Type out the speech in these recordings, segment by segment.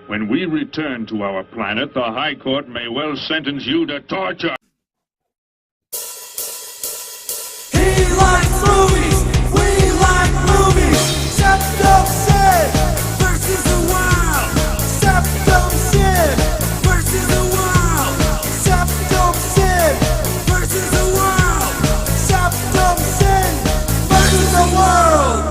When we return to our planet, the High Court may well sentence you to torture. He likes movies, we like movies. SeptumSin versus the world. SeptumSin versus the world. SeptumSin versus the world. SeptumSin versus the world.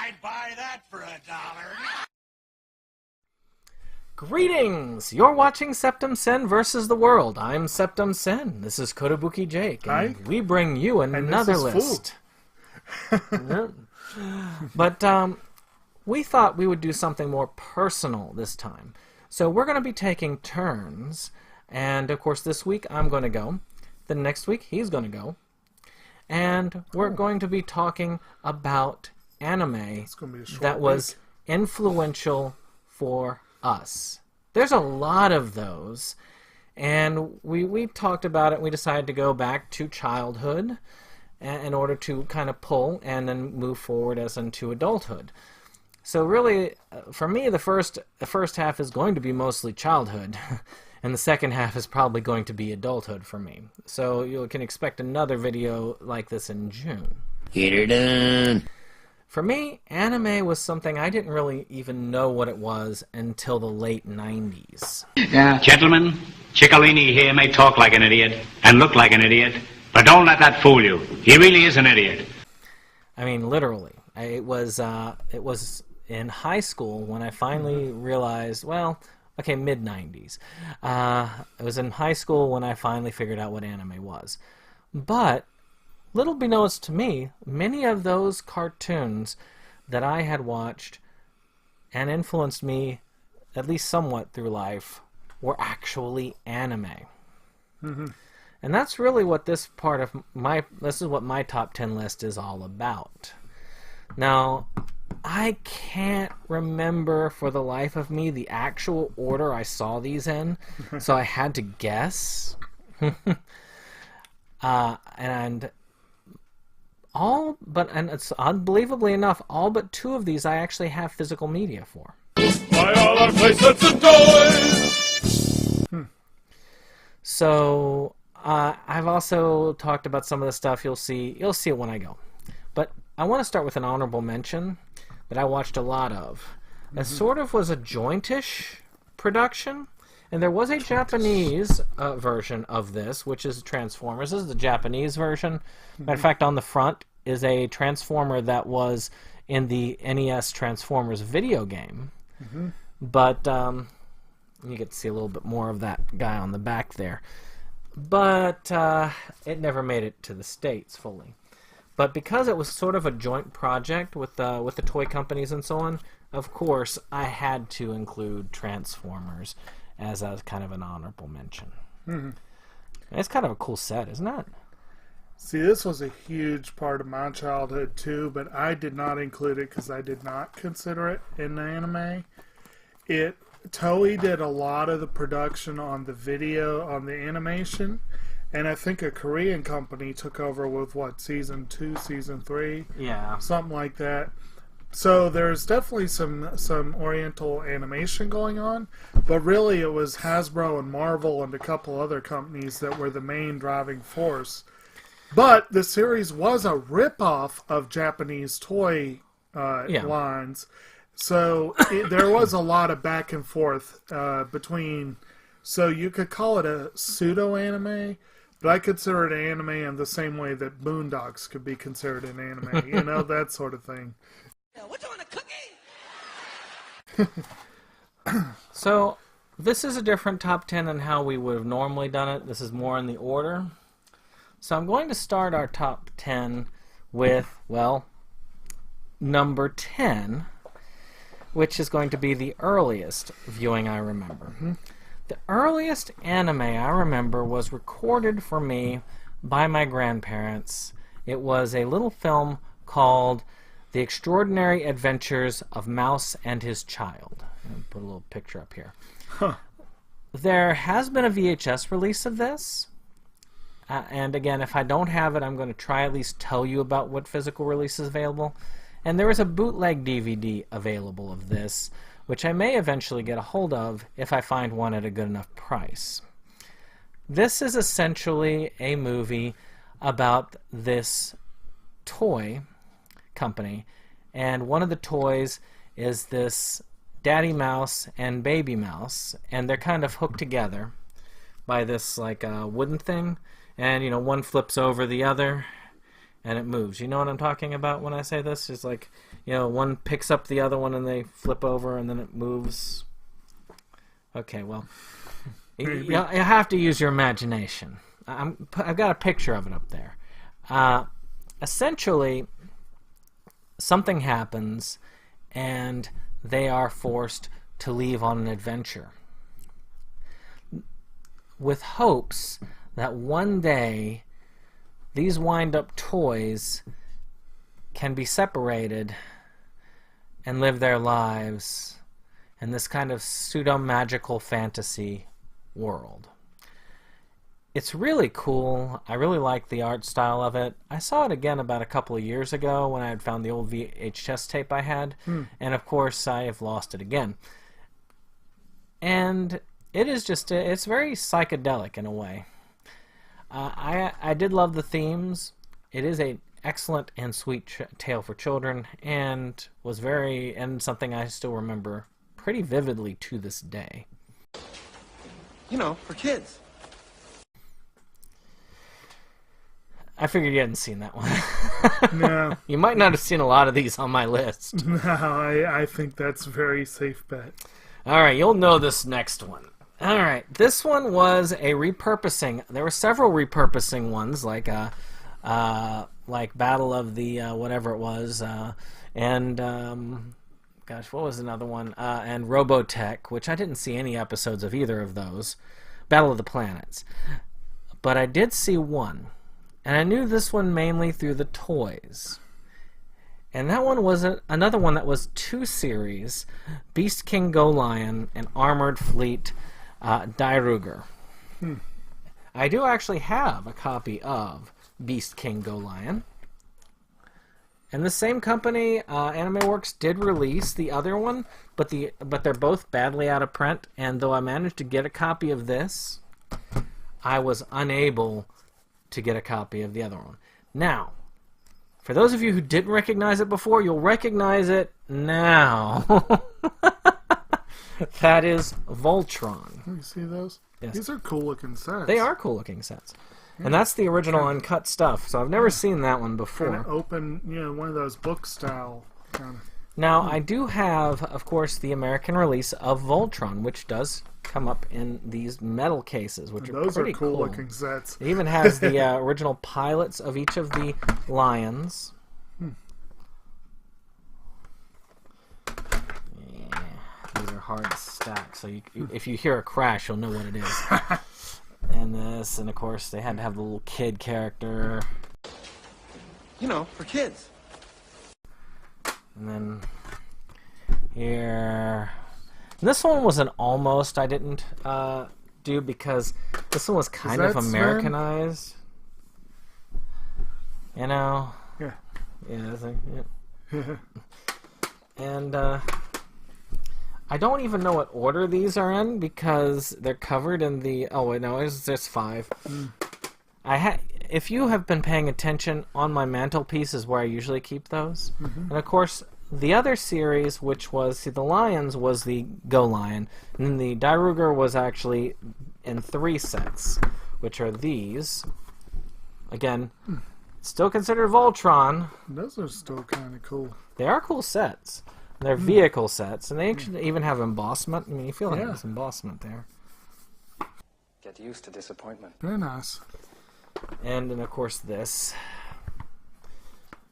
I'd buy that for $1. Greetings! You're watching SeptumSin versus the world. I'm SeptumSin. This is Kotobuki Jake, and Hi. we bring you another list. But we thought we would do something more personal this time. So we're going to be taking turns, and of course this week I'm going to go. The next week he's going to go. And we're going to be talking about anime It's gonna be a short that was week. influential for us. There's a lot of those, and we talked about it. We decided to go back to childhood in order to kind of pull and then move forward as into adulthood. So really, for me, the first half is going to be mostly childhood, and the second half is probably going to be adulthood for me. So you can expect another video like this in June. Get her done. For me, anime was something I didn't really even know what it was until the late 90s. Gentlemen, Ciccolini here may talk like an idiot and look like an idiot, but don't let that fool you. He really is an idiot. I mean, literally. It was in high school when I finally realized, well, okay, mid-90s. It was in high school when I finally figured out what anime was. But little beknownst to me, many of those cartoons that I had watched and influenced me, at least somewhat through life, were actually anime. And that's really what this is what my top 10 list is all about. Now, I can't remember for the life of me the actual order I saw these in, so I had to guess. And it's unbelievably enough, all but 2 of these I actually have physical media for. Buy all our playsets and toys! So I've also talked about some of the stuff. You'll see it when I go. But I want to start with an honorable mention that I watched a lot of. It sort of was a jointish production, and there was a Japanese version of this, which is Transformers. This is the Japanese version. Matter of fact, on the front is a Transformer that was in the NES Transformers video game. But you get to see a little bit more of that guy on the back there. But it never made it to the States fully. But because it was sort of a joint project with the toy companies and so on, of course, I had to include Transformers as a kind of an honorable mention. It's kind of a cool set, isn't it? See, this was a huge part of my childhood too, but I did not include it because I did not consider it an anime. Toei did a lot of the production on the video, on the animation, and I think a Korean company took over with season 2, season 3, Yeah. something like that. So there's definitely some Oriental animation going on, but really it was Hasbro and Marvel and a couple other companies that were the main driving force. But the series was a ripoff of Japanese toy lines, so there was a lot of back and forth between. So you could call it a pseudo anime, but I consider it an anime in the same way that Boondocks could be considered an anime. You know, that sort of thing. What, you want a cookie? So this is a different top 10 than how we would have normally done it. This is more in the order. So I'm going to start our top 10 with, well, number 10, which is going to be the earliest viewing I remember. The earliest anime I remember was recorded for me by my grandparents. It was a little film called The Extraordinary Adventures of Mouse and His Child. I'll put a little picture up here. There has been a VHS release of this. And again, if I don't have it, I'm going to try at least tell you about what physical release is available. And there is a bootleg DVD available of this, which I may eventually get a hold of if I find one at a good enough price. This is essentially a movie about this toy company, and one of the toys is this daddy mouse and baby mouse, and they're kind of hooked together by this like wooden thing, and one flips over the other and it moves. You know what I'm talking about when I say this? It's like, one picks up the other one and they flip over and then it moves. Okay, well, you have to use your imagination. I've got a picture of it up there. Essentially, something happens and they are forced to leave on an adventure with hopes that one day these wind-up toys can be separated and live their lives in this kind of pseudo-magical fantasy world. It's really cool. I really like the art style of it. I saw it again about a couple of years ago when I had found the old VHS tape I had, and of course I have lost it again. And it is it's very psychedelic in a way. I did love the themes. It is an excellent and sweet tale for children, and something I still remember pretty vividly to this day. For kids. I figured you hadn't seen that one. No. You might not have seen a lot of these on my list. No, I think that's a very safe bet. Alright, you'll know this next one. Alright, this one was a repurposing. There were several repurposing ones, like Battle of the whatever it was, and gosh, what was another one? And Robotech, which I didn't see any episodes of either of those. Battle of the Planets. But I did see one, and I knew this one mainly through the toys. And that one was another one that was 2 series, Beast King GoLion and Armored Fleet Dairuger. I do actually have a copy of Beast King GoLion. And the same company, AnimeWorks, did release the other one, but they're both badly out of print, and though I managed to get a copy of this, I was unable to get a copy of the other one. Now, for those of you who didn't recognize it before, you'll recognize it now. That is Voltron. You see those? Yes. These are cool looking sets. They are cool looking sets. And that's the original uncut stuff, so I've never seen that one before. Kind of open, one of those book style kind of. Now, I do have, of course, the American release of Voltron, which does come up in these metal cases, which are those pretty are cool looking sets. It even has the original pilots of each of the lions. Yeah, these are hard to stack, so if you hear a crash, you'll know what it is. And this, and of course, they had to have the little kid character. For kids. And then here, and this one was an almost I didn't do because this one was kind of Americanized. Yeah. Yeah, I think, yeah. And I don't even know what order these are in because they're covered in the. Oh wait, no, there's 5. If you have been paying attention, on my mantelpiece is where I usually keep those. And of course, the other series, which was the Lions, was the GoLion, and then the Dairuger was actually in 3 sets, which are these. Again, still considered Voltron. Those are still kind of cool. They are cool sets. They're vehicle sets, and they actually even have embossment. I mean, you feel like there's embossment there. Get used to disappointment. Very nice. And then, of course, this.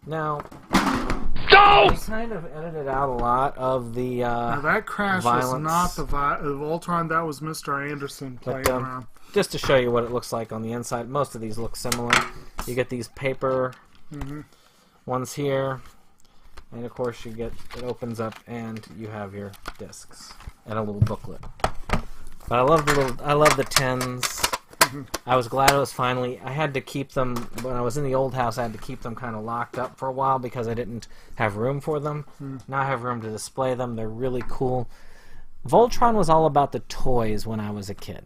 Now, Go! I kind of edited out a lot of the Now that crash violence. was not the Voltron. That was Mr. Anderson playing around. Just to show you what it looks like on the inside, most of these look similar. You get these paper ones here, and of course you get it opens up and you have your discs and a little booklet. But I love the tins. I was glad it was finally... I had to keep them... When I was in the old house, I had to keep them kind of locked up for a while because I didn't have room for them. Now I have room to display them. They're really cool. Voltron was all about the toys when I was a kid.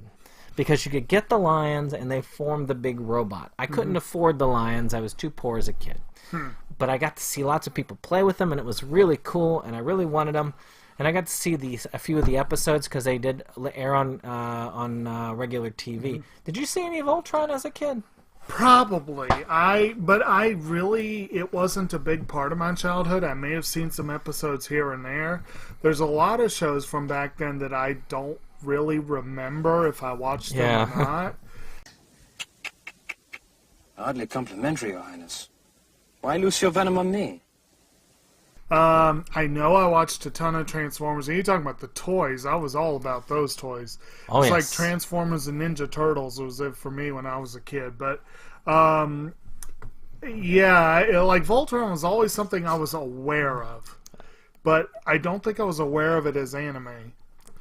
Because you could get the lions and they formed the big robot. I couldn't afford the lions. I was too poor as a kid. But I got to see lots of people play with them, and it was really cool, and I really wanted them. And I got to see a few of the episodes because they did air on regular TV. Did you see any of Voltron as a kid? Probably. It wasn't a big part of my childhood. I may have seen some episodes here and there. There's a lot of shows from back then that I don't really remember if I watched them or not. Hardly complimentary, Your Highness. Why loose your venom on me? I know I watched a ton of Transformers. And you're talking about the toys. I was all about those toys. Oh, it's yes. like Transformers and Ninja Turtles was it for me when I was a kid. But, like Voltron was always something I was aware of. But I don't think I was aware of it as anime.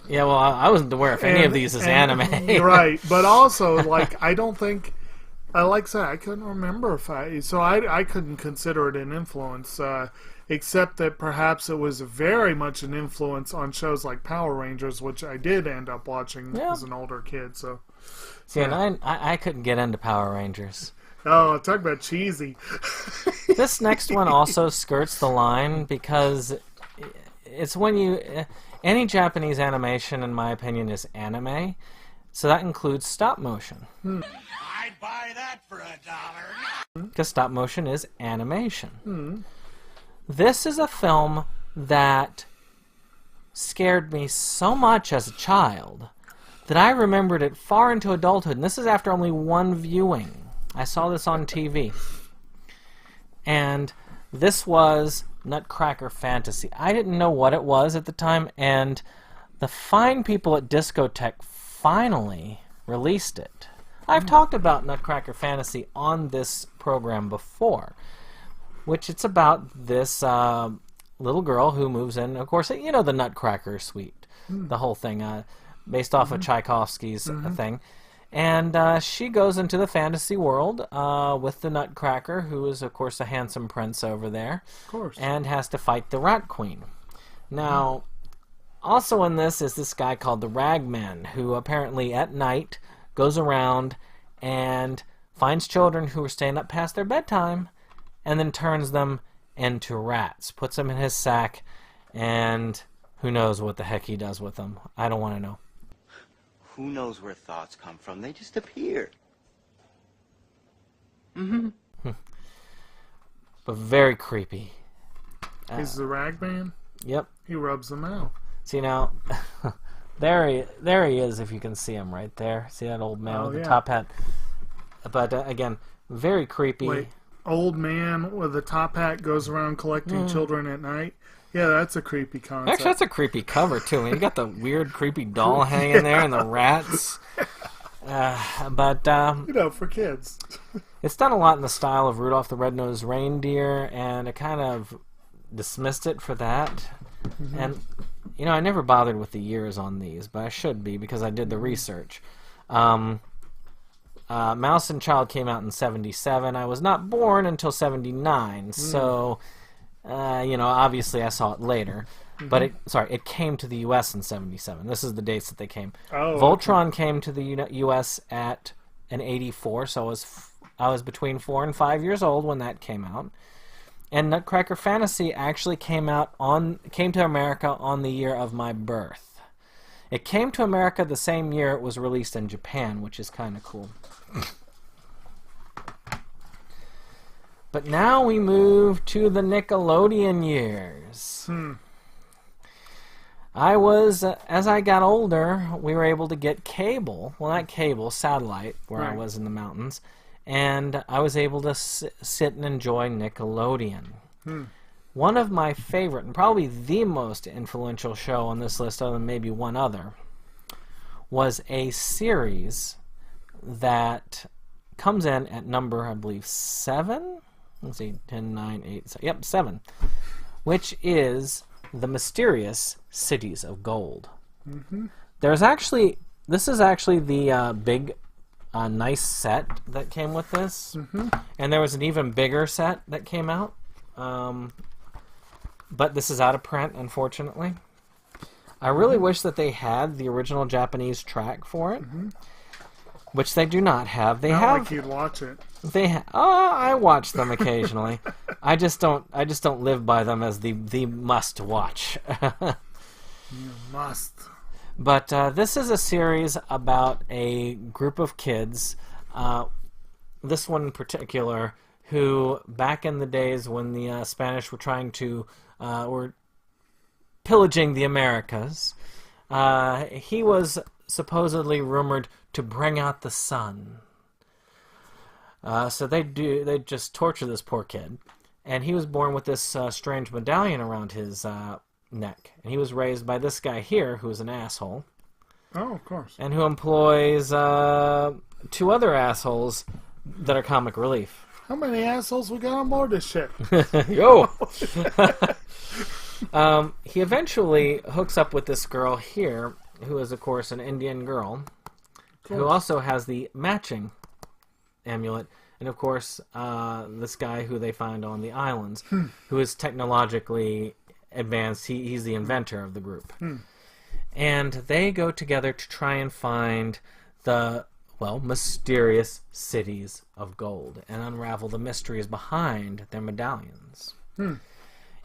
Yeah, well, I wasn't aware of any of these as anime. Right, but also, like, I don't think... like I said, I couldn't remember if I couldn't consider it an influence, except that perhaps it was very much an influence on shows like Power Rangers, which I did end up watching as an older kid. So, and I couldn't get into Power Rangers. Oh, talk about cheesy. This next one also skirts the line because it's when you... Any Japanese animation, in my opinion, is anime, so that includes stop motion. I'd buy that for $1. Because stop motion is animation. This is a film that scared me so much as a child that I remembered it far into adulthood, and this is after only one viewing. I saw this on TV. And this was Nutcracker Fantasy. I didn't know what it was at the time, and the fine people at Discotheque finally released it. I've talked about Nutcracker Fantasy on this program before, which it's about this little girl who moves in. Of course, you know the Nutcracker Suite, the whole thing, based off of Tchaikovsky's thing. And she goes into the fantasy world with the Nutcracker, who is, of course, a handsome prince over there. Of course. And has to fight the Rat Queen. Now, also in this is this guy called the Ragman, who apparently at night goes around and finds children who are staying up past their bedtime and then turns them into rats, puts them in his sack, and who knows what the heck he does with them. I don't want to know. Who knows where thoughts come from? They just appear. But very creepy. He's the Ragman? Yep. He rubs them out. See now, there he is, if you can see him right there. See that old man with the top hat? But again, very creepy. Wait, old man with a top hat goes around collecting children at night? Yeah, that's a creepy concept. Actually, that's a creepy cover, too. You got the weird, creepy doll hanging there and the rats. For kids. It's done a lot in the style of Rudolph the Red-Nosed Reindeer, and I kind of dismissed it for that. And, I never bothered with the years on these, but I should be because I did the research. Mouse and Child came out in 1977. I was not born until 1979, so... obviously I saw it later, but it came to the U.S. in 1977. This is the dates that they came. Voltron came to the U.S. in 1984, so I was between 4 and 5 years old when that came out. And Nutcracker Fantasy actually came to America on the year of my birth. It came to America the same year it was released in Japan, which is kind of cool. But now we move to the Nickelodeon years. As I got older, we were able to get cable. Well, not cable, satellite, where I was in the mountains. And I was able to sit and enjoy Nickelodeon. One of my favorite, and probably the most influential show on this list, other than maybe one other, was a series that comes in at number, I believe, 7? Let's see, 10, 9, 8, 7. Which is The Mysterious Cities of Gold. This is actually the big nice set that came with this, and there was an even bigger set that came out. But this is out of print, unfortunately. I really wish that they had the original Japanese track for it, which they do not have. They Not have. like you'd watch it. I watch them occasionally. I just don't live by them as the must watch. You must. But this is a series about a group of kids. This one in particular, who back in the days when the Spanish were trying to were pillaging the Americas, he was supposedly rumored to bring out the sun. So they just torture this poor kid, and he was born with this strange medallion around his neck, and he was raised by this guy here, who's an asshole. Oh, of course. And who employs 2 other assholes that are comic relief. How many assholes we got on board this ship? Yo! He eventually hooks up with this girl here, who is, of course, an Indian girl, who also has the matching amulet, and, of course, this guy who they find on the islands, who is technologically advanced. He's the inventor of the group. And they go together to try and find the, well, mysterious cities of gold and unravel the mysteries behind their medallions.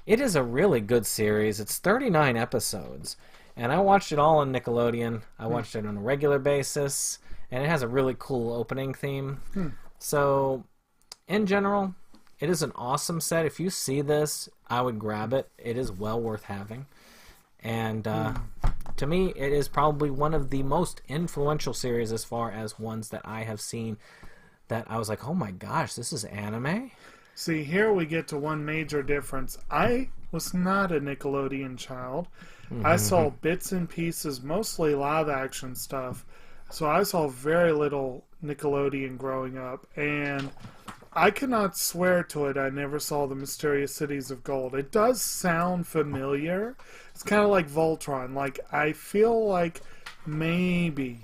It is a really good series. It's 39 episodes, and I watched it all on Nickelodeon. I watched it on a regular basis, and it has a really cool opening theme. So, in general, it is an awesome set. If you see this, I would grab it. It is well worth having. And to me, it is probably one of the most influential series as far as ones that I have seen that I was like, oh my gosh, this is anime? See, here we get to one major difference. I was not a Nickelodeon child. I saw bits and pieces, mostly live action stuff. So I saw very little Nickelodeon growing up, and I cannot swear to it. I never saw the Mysterious Cities of Gold. It does sound familiar. It's kind of like Voltron. Like, I feel like maybe.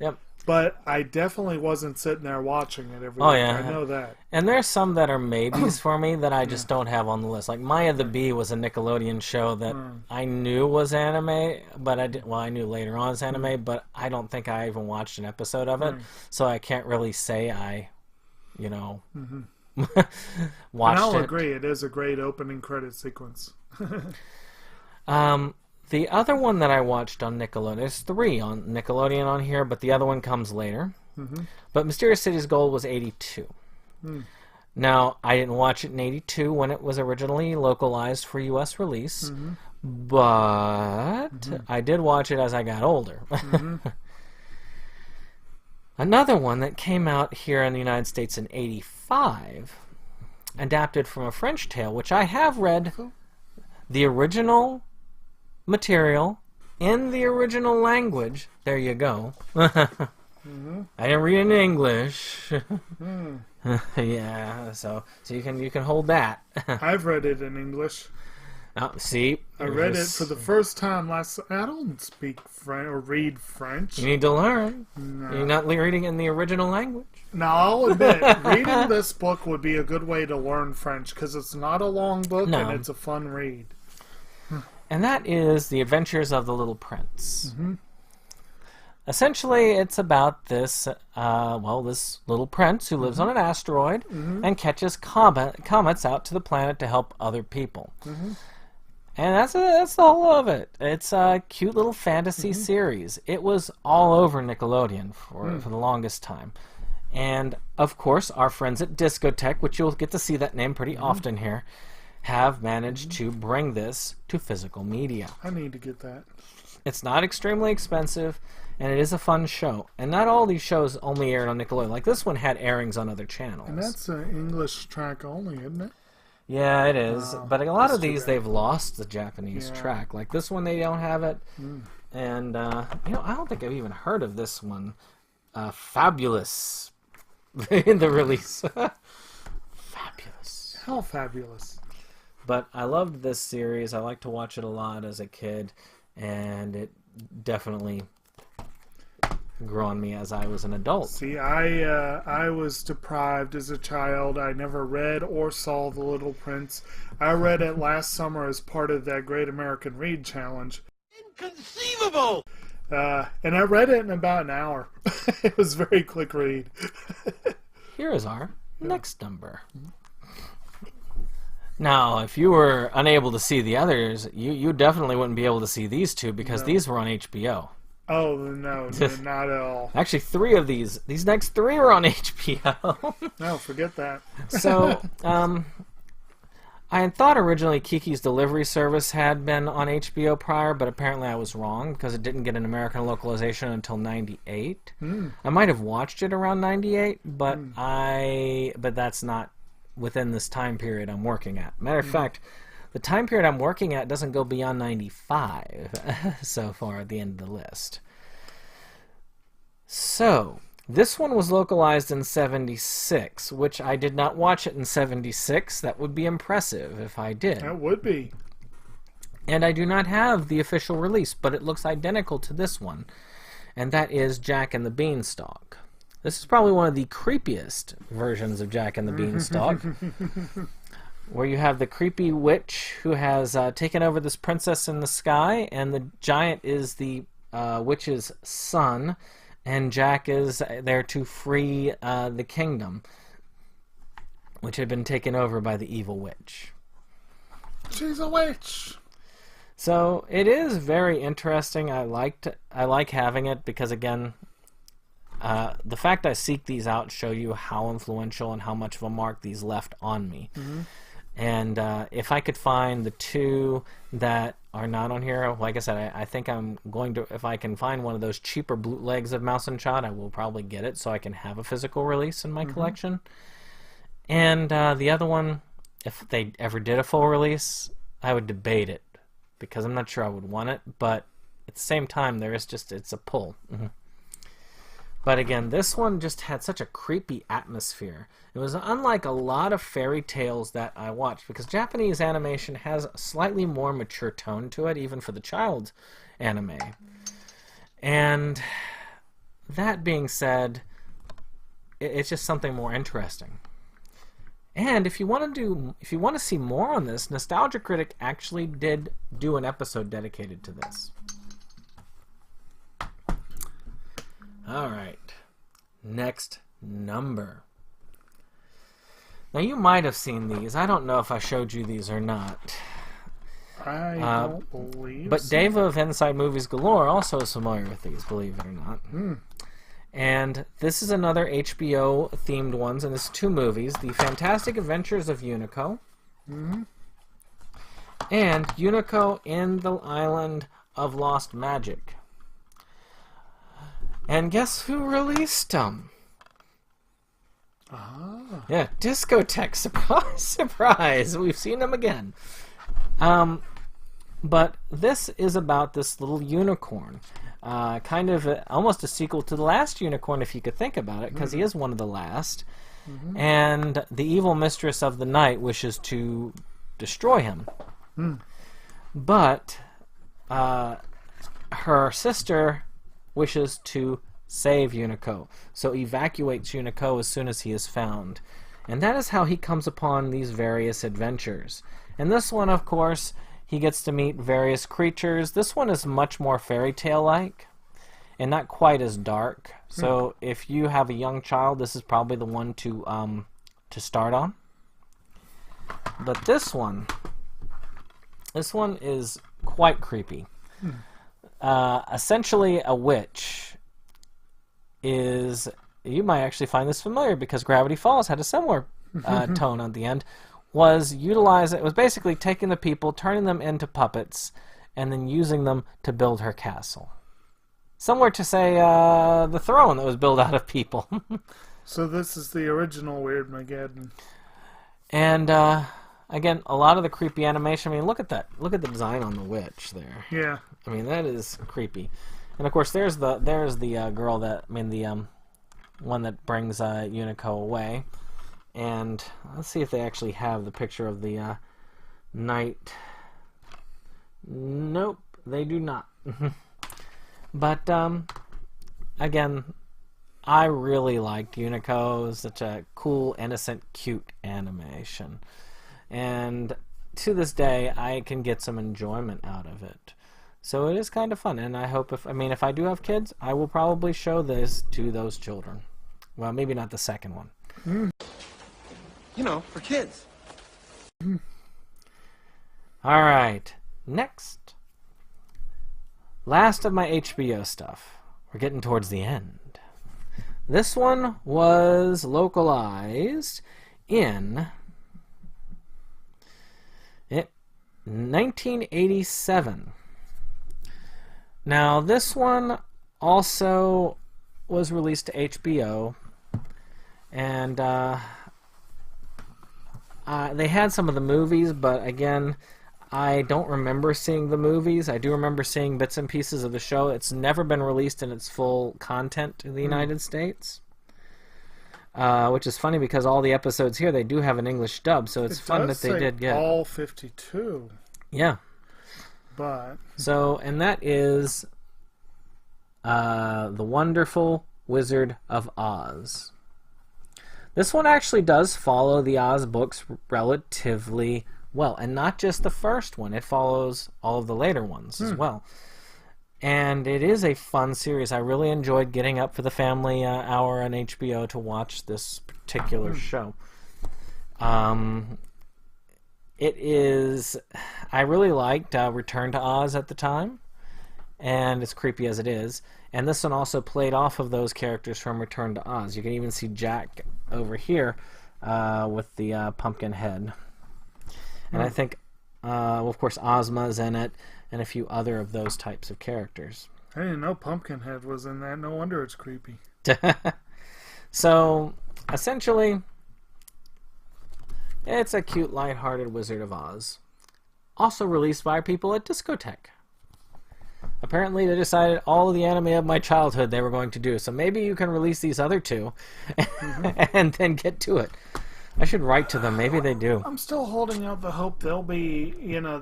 Yep. But I definitely wasn't sitting there watching it every Oh, week. yeah. I know that. And there's some that are maybes for me that I just don't have on the list. Like Maya the Bee was a Nickelodeon show that I knew was anime, but I knew later on it's anime, but I don't think I even watched an episode of it. So I can't really say I watched And I'll it. agree, it is a great opening credit sequence. The other one that I watched on Nickelodeon, there's 3 on Nickelodeon on here, but the other one comes later. But Mysterious Cities Gold was 82. Now, I didn't watch it in 82 when it was originally localized for U.S. release, but I did watch it as I got older. Another one that came out here in the United States in 85, adapted from a French tale, which I have read the original material in the original language. There you go. I didn't read it in English. Yeah, so you can hold that. I've read it in English. See, I read it for the first time I don't speak French or read French. You need to learn. No. You're not reading in the original language. Now, I'll admit, reading this book would be a good way to learn French, because it's not a long book and it's a fun read. And that is The Adventures of the Little Prince. Essentially, it's about this, this little prince who lives on an asteroid and catches comets out to the planet to help other people. And that's the whole of it. It's a cute little fantasy series. It was all over Nickelodeon for the longest time. And, of course, our friends at Discotech, which you'll get to see that name pretty often here, have managed to bring this to physical media. I need to get that. It's not extremely expensive, and it is a fun show. And not all these shows only aired on Nickelodeon. Like, this one had airings on other channels. And that's an English track only, isn't it? Yeah, it is. Oh, but a lot of too these, bad. they've lost the Japanese track. Like, this one, they don't have it. And, I don't think I've even heard of this one. Fabulous. In the release. Fabulous. How fabulous. But I loved this series. I liked to watch it a lot as a kid. And it definitely grew on me as I was an adult. See, I was deprived as a child. I never read or saw The Little Prince. I read it last summer as part of that Great American Read Challenge. Inconceivable! And I read it in about an hour. It was a very quick read. Here is our next number. Now, if you were unable to see the others, you definitely wouldn't be able to see these two because these were on HBO. Oh, no, not at all. Actually, 3 of these next 3 were on HBO. No, forget that. So, I had thought originally Kiki's Delivery Service had been on HBO prior, but apparently I was wrong because it didn't get an American localization until 98. I might have watched it around 98, but but that's not within this time period I'm working at. Matter of fact, the time period I'm working at doesn't go beyond 95 so far at the end of the list. So, this one was localized in 76, which I did not watch it in 76. That would be impressive if I did. That would be. And I do not have the official release, but it looks identical to this one. And that is Jack and the Beanstalk. This is probably one of the creepiest versions of Jack and the Beanstalk. Where you have the creepy witch who has taken over this princess in the sky, and the giant is the witch's son, and Jack is there to free the kingdom, which had been taken over by the evil witch. She's a witch! So it is very interesting. I like having it because, again, the fact I seek these out show you how influential and how much of a mark these left on me. And if I could find the 2 that are not on here, like I said, I think I'm going to, if I can find one of those cheaper bootlegs of Mouse and Shot, I will probably get it so I can have a physical release in my collection. And the other one, if they ever did a full release, I would debate it because I'm not sure I would want it, but at the same time, there is just, it's a pull. But again, this one just had such a creepy atmosphere. It was unlike a lot of fairy tales that I watched, because Japanese animation has a slightly more mature tone to it, even for the child anime. And that being said, it's just something more interesting. And if you want to see more on this, Nostalgia Critic actually did do an episode dedicated to this. Alright, next number. Now you might have seen these. I don't know if I showed you these or not. I don't believe But so. Dave of Inside Movies Galore also is familiar with these, believe it or not. And this is another HBO-themed ones, and it's 2 movies. The Fantastic Adventures of Unico. And Unico in the Island of Lost Magic. And guess who released them? Yeah, Discotheque. Surprise, surprise. We've seen them again. But this is about this little unicorn. Kind of almost a sequel to the last unicorn, if you could think about it, because he is one of the last. And the evil mistress of the night wishes to destroy him. But her sister wishes to save Unico, so evacuates Unico as soon as he is found. And that is how he comes upon these various adventures. And this one, of course, he gets to meet various creatures. This one is much more fairy tale-like and not quite as dark. So if you have a young child, this is probably the one to start on. But this one is quite creepy. Essentially, a witch is, you might actually find this familiar because Gravity Falls had a similar tone at the end, was basically taking the people, turning them into puppets, and then using them to build her castle. Similar to, say, the throne that was built out of people. So this is the original Weirdmageddon. And, again, a lot of the creepy animation. I mean, look at that. Look at the design on the witch there. Yeah. I mean, that is creepy. And of course, there's the girl that, I mean, the one that brings Unico away. And let's see if they actually have the picture of the knight. Nope, they do not. But again, I really liked Unico. It was such a cool, innocent, cute animation. And to this day, I can get some enjoyment out of it. So it is kind of fun, and I hope if I do have kids, I will probably show this to those children. Well, maybe not the second one. You know, for kids. All right, next. Last of my HBO stuff. We're getting towards the end. This one was localized in 1987. Now, this one also was released to HBO, and they had some of the movies, but again, I don't remember seeing the movies. I do remember seeing bits and pieces of the show. It's never been released in its full content in the United States, which is funny because all the episodes here, they do have an English dub, so it's fun that they did get all 52. Yeah. But so, and that is The Wonderful Wizard of Oz. This one actually does follow the Oz books relatively well, and not just the first one. It follows all of the later ones as well. And it is a fun series. I really enjoyed getting up for the family hour on HBO to watch this particular show. It is... I really liked Return to Oz at the time, and as creepy as it is. And this one also played off of those characters from Return to Oz. You can even see Jack over here with the pumpkin head. And I think, well, of course, Ozma's in it, and a few other of those types of characters. I didn't know Pumpkinhead was in that. No wonder it's creepy. So, essentially, it's a cute, lighthearted Wizard of Oz. Also released by people at Discotek. Apparently, they decided all of the anime of my childhood they were going to do. So maybe you can release these other two and then get to it. I should write to them. Maybe they do. I'm still holding out the hope they'll be,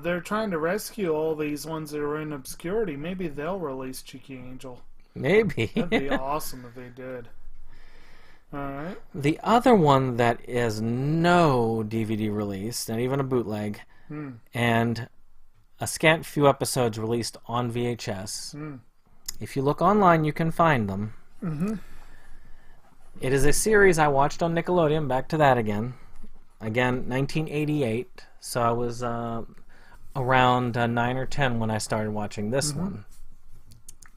they're trying to rescue all these ones that are in obscurity. Maybe they'll release Cheeky Angel. Maybe. That'd be awesome if they did. Alright. The other one that is no DVD release, not even a bootleg, and a scant few episodes released on VHS. If you look online, you can find them. It is a series I watched on Nickelodeon. Back to that again. Again, 1988. So I was around 9 or 10 when I started watching this one.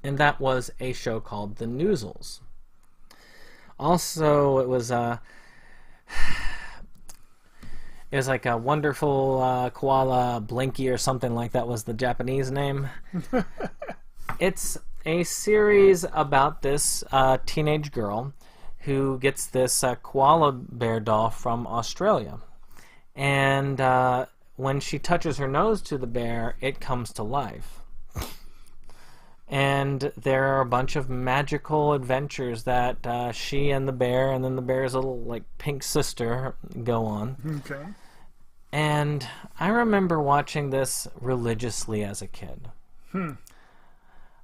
And that was a show called The Noozles. Also, it was like a Wonderful Koala Blinky or something like that was the Japanese name. It's a series about this teenage girl who gets this koala bear doll from Australia. And when she touches her nose to the bear, it comes to life. And there are a bunch of magical adventures that she and the bear, and then the bear's little pink sister, go on. Okay. And I remember watching this religiously as a kid.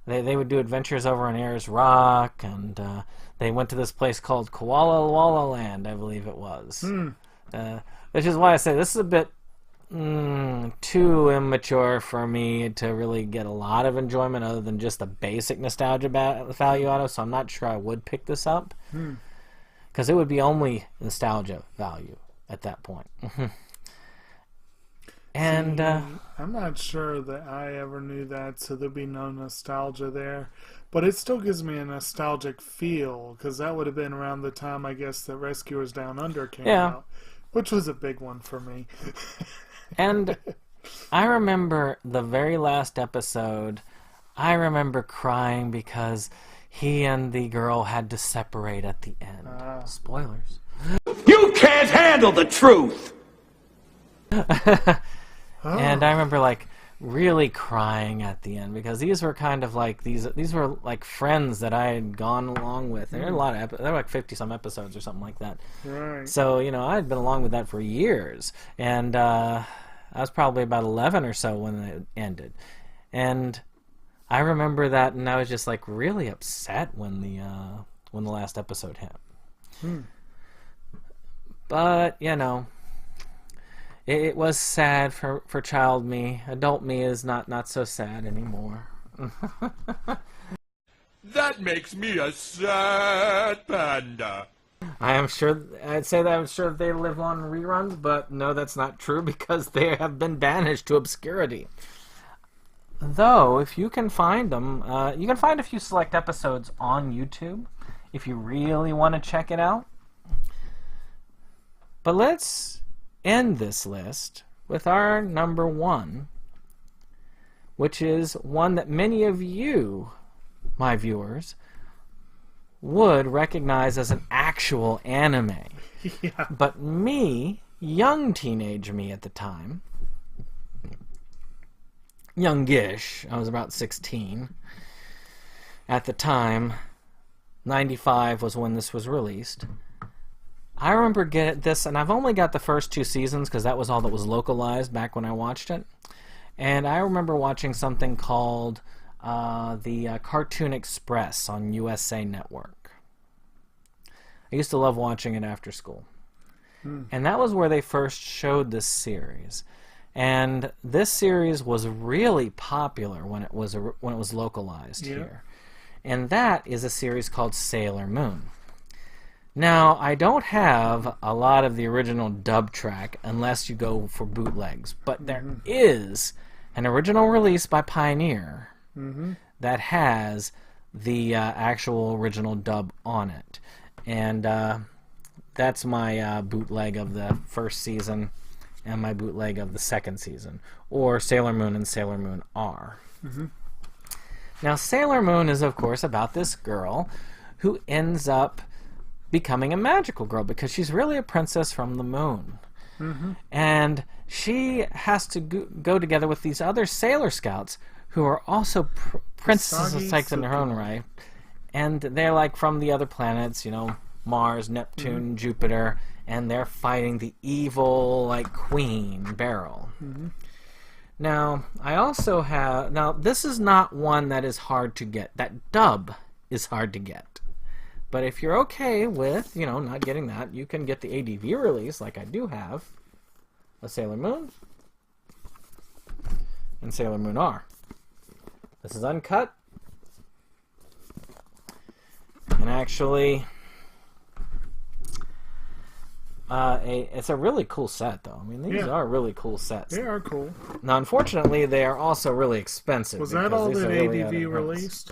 They would do adventures over on Ayers Rock, and they went to this place called Koala Walla Land, I believe it was. Which is why I say this is a bit too immature for me to really get a lot of enjoyment other than just the basic nostalgia value out of it, so I'm not sure I would pick this up. Because it would be only nostalgia value at that point. And I'm not sure that I ever knew that, so there'd be no nostalgia there. But it still gives me a nostalgic feel, because that would have been around the time, I guess, that Rescuers Down Under came out, which was a big one for me. And I remember the very last episode, I remember crying because he and the girl had to separate at the end. Spoilers. You can't handle the truth! And I remember really crying at the end because these were kind of these were friends that I had gone along with. There were a lot of there were 50 some episodes or something like that. Right. So I had been along with that for years, and I was probably about 11 or so when it ended, and I remember that, and I was just like really upset when the last episode hit. But you know, it was sad for child me. Adult me is not so sad anymore. That makes me a sad panda. I'm sure they live on reruns, but no, that's not true because they have been banished to obscurity. Though, if you can find them, you can find a few select episodes on YouTube if you really want to check it out. But let's end this list with our number one, which is one that many of you, my viewers, would recognize as an actual anime. Yeah. But me, young teenage me at the time, youngish, I was about 16 at the time, 95 was when this was released. I remember getting this, and I've only got the first 2 seasons because that was all that was localized back when I watched it. And I remember watching something called the Cartoon Express on USA Network. I used to love watching it after school. And that was where they first showed this series. And this series was really popular when it was localized here. And that is a series called Sailor Moon. Now, I don't have a lot of the original dub track unless you go for bootlegs, but there is an original release by Pioneer that has the actual original dub on it. And that's my bootleg of the first season and my bootleg of the second season, or Sailor Moon and Sailor Moon R. Now, Sailor Moon is, of course, about this girl who ends up becoming a magical girl because she's really a princess from the moon. And she has to go together with these other Sailor Scouts who are also princesses like in their own right. And they're like from the other planets, you know, Mars, Neptune, Jupiter, and they're fighting the evil, like, Queen, Beryl. Now, I also have... Now, this is not one that is hard to get. That dub is hard to get. But if you're okay with, you know, not getting that, you can get the ADV release, like I do have, of Sailor Moon and Sailor Moon R. This is uncut. And actually, it's a really cool set, though. I mean, these are really cool sets. They are cool. Now, unfortunately, they are also really expensive. Was that all that ADV released?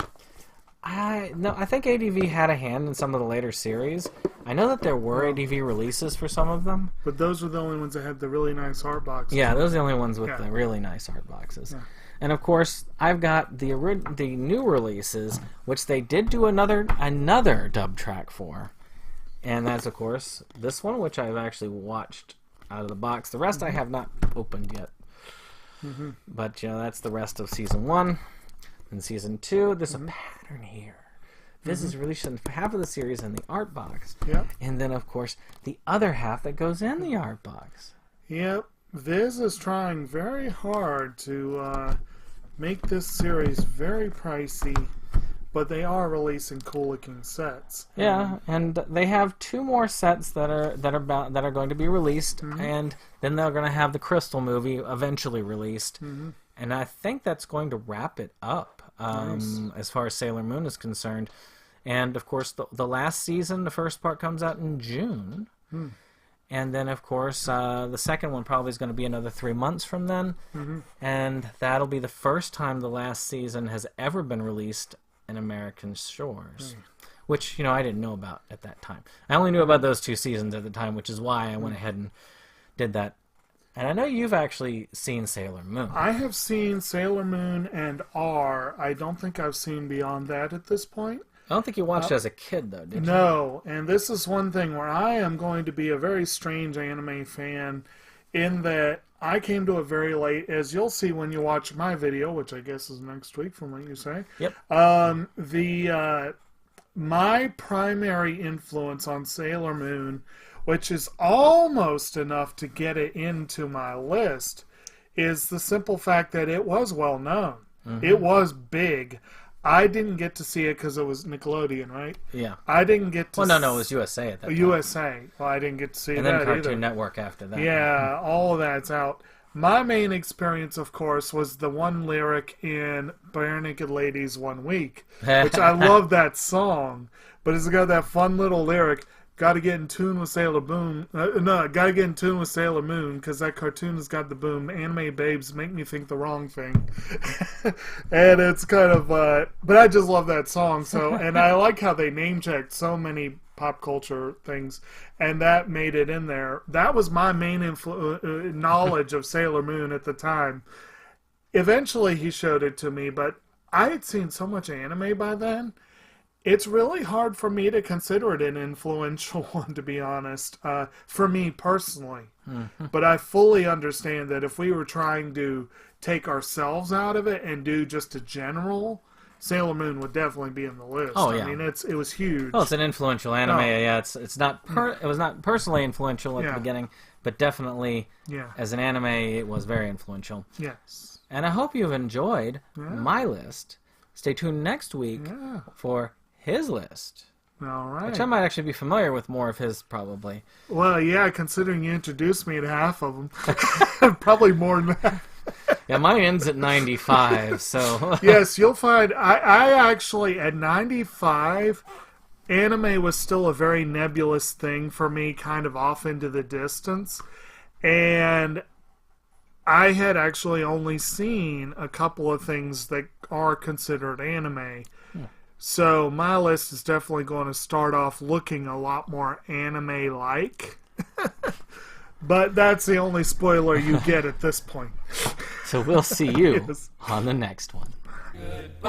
No, I think ADV had a hand in some of the later series. I know that there were ADV releases for some of them. But those were the only ones that had the really nice art boxes. Yeah, those are the only ones with the really nice art boxes. Yeah. And of course, I've got the new releases, which they did do another dub track for. And that's, of course, this one, which I've actually watched out of the box. The rest I have not opened yet. But, you know, that's the rest of Season 1. In Season 2, there's a pattern here. This is released in half of the series in the art box. And then, of course, the other half that goes in the art box. Yep. Viz is trying very hard to make this series very pricey, but they are releasing cool-looking sets. Yeah, and they have 2 more sets that are going to be released, and then they're going to have the Crystal movie eventually released. And I think that's going to wrap it up as far as Sailor Moon is concerned. And, of course, the last season, the first part comes out in June. And then, of course, the second one probably is going to be another 3 months from then. And that'll be the first time the last season has ever been released in American shores. Which, you know, I didn't know about at that time. I only knew about those 2 seasons at the time, which is why I went ahead and did that. And I know you've actually seen Sailor Moon. I have seen Sailor Moon and R. I don't think I've seen beyond that at this point. I don't think you watched it as a kid, though, did you? No, and this is one thing where I am going to be a very strange anime fan in that I came to it very late, as you'll see when you watch my video, which I guess is next week from what you say. Yep. My primary influence on Sailor Moon, which is almost enough to get it into my list, is the simple fact that it was well known. It was big. I didn't get to see it because it was Nickelodeon, right? Yeah. I didn't get to. Well, no, it was USA at that time. USA. Well, I didn't get to see And that then Cartoon either. Network after that. Yeah, all of that's out. My main experience, of course, was the one lyric in Bare Naked Ladies 1 Week, which I love that song, but it's got that fun little lyric. Gotta get in tune with Sailor Moon. Gotta get in tune with Sailor Moon, because that cartoon has got the boom. Anime babes make me think the wrong thing. And it's kind of, but I just love that song, so, and I like how they name-checked so many pop culture things, and that made it in there. That was my main knowledge of Sailor Moon at the time. Eventually he showed it to me, but I had seen so much anime by then. It's really hard for me to consider it an influential one, to be honest, for me personally. Mm-hmm. But I fully understand that if we were trying to take ourselves out of it and do just a general, Sailor Moon would definitely be in the list. Oh, yeah. I mean, it was huge. Well, it's an influential anime. Yeah, it's not it was not personally influential at the beginning, but definitely as an anime, it was very influential. Yes. And I hope you've enjoyed my list. Stay tuned next week for his list. All right. Which I might actually be familiar with more of his, probably. Well, yeah, considering you introduced me to half of them. Probably more than that. Yeah, mine ends at 95, so... Yes, you'll find... I actually, at 95, anime was still a very nebulous thing for me, kind of off into the distance. And I had actually only seen a couple of things that are considered anime. So my list is definitely going to start off looking a lot more anime-like. But that's the only spoiler you get at this point. So we'll see you on the next one. Goodbye.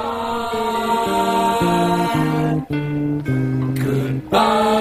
Goodbye.